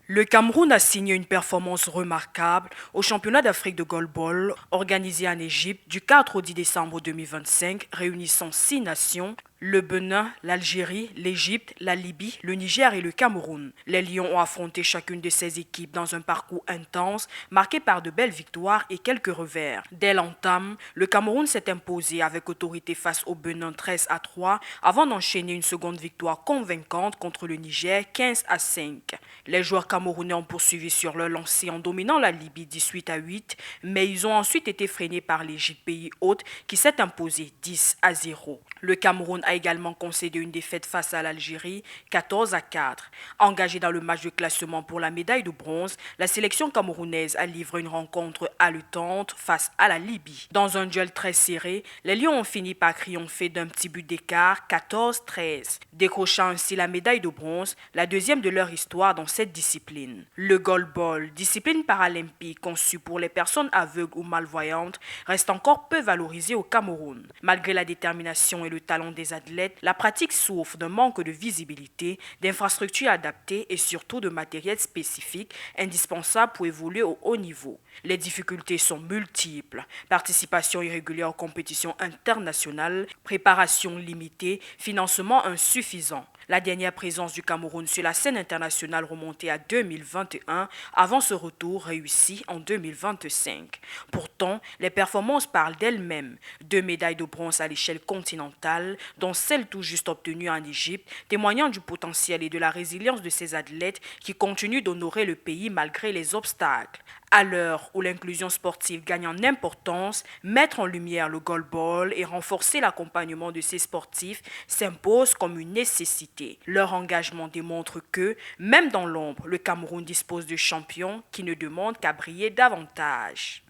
Le Cameroun a signé une performance remarquable au championnat d'Afrique de goalball organisé en Égypte du 4 au 10 décembre 2025, réunissant 6 nations, le Bénin, l'Algérie, l'Égypte, la Libye, le Niger et le Cameroun. Les Lions ont affronté chacune de ces équipes dans un parcours intense, marqué par de belles victoires et quelques revers. Dès l'entame, le Cameroun s'est imposé avec autorité face au Bénin 13-3, avant d'enchaîner une seconde victoire convaincante contre le Niger 15-5. Les joueurs camerounais ont poursuivi sur leur lancée en dominant la Libye 18-8, mais ils ont ensuite été freinés par l'Égypte, pays hôte, qui s'est imposé 10-0. Le Cameroun a également concédé une défaite face à l'Algérie 14-4. Engagée dans le match de classement pour la médaille de bronze, la sélection camerounaise a livré une rencontre haletante face à la Libye. Dans un duel très serré, les Lions ont fini par triompher d'un petit but d'écart 14-13, décrochant ainsi la médaille de bronze, la deuxième de leur histoire dans cette discipline. Le goalball, discipline paralympique conçue pour les personnes aveugles ou malvoyantes, reste encore peu valorisée au Cameroun. Malgré la détermination et le talent des athlètes, la pratique souffre d'un manque de visibilité, d'infrastructures adaptées et surtout de matériel spécifique indispensable pour évoluer au haut niveau. Les difficultés sont multiples: participation irrégulière aux compétitions internationales, préparation limitée, financement insuffisant. La dernière présence du Cameroun sur la scène internationale remontait à 2021 avant ce retour réussi en 2025. Pourtant, les performances parlent d'elles-mêmes. 2 médailles de bronze à l'échelle continentale, dont celle tout juste obtenue en Égypte, témoignant du potentiel et de la résilience de ces athlètes qui continuent d'honorer le pays malgré les obstacles. À l'heure où l'inclusion sportive gagne en importance, mettre en lumière le goalball et renforcer l'accompagnement de ces sportifs s'impose comme une nécessité. Leur engagement démontre que, même dans l'ombre, le Cameroun dispose de champions qui ne demandent qu'à briller davantage.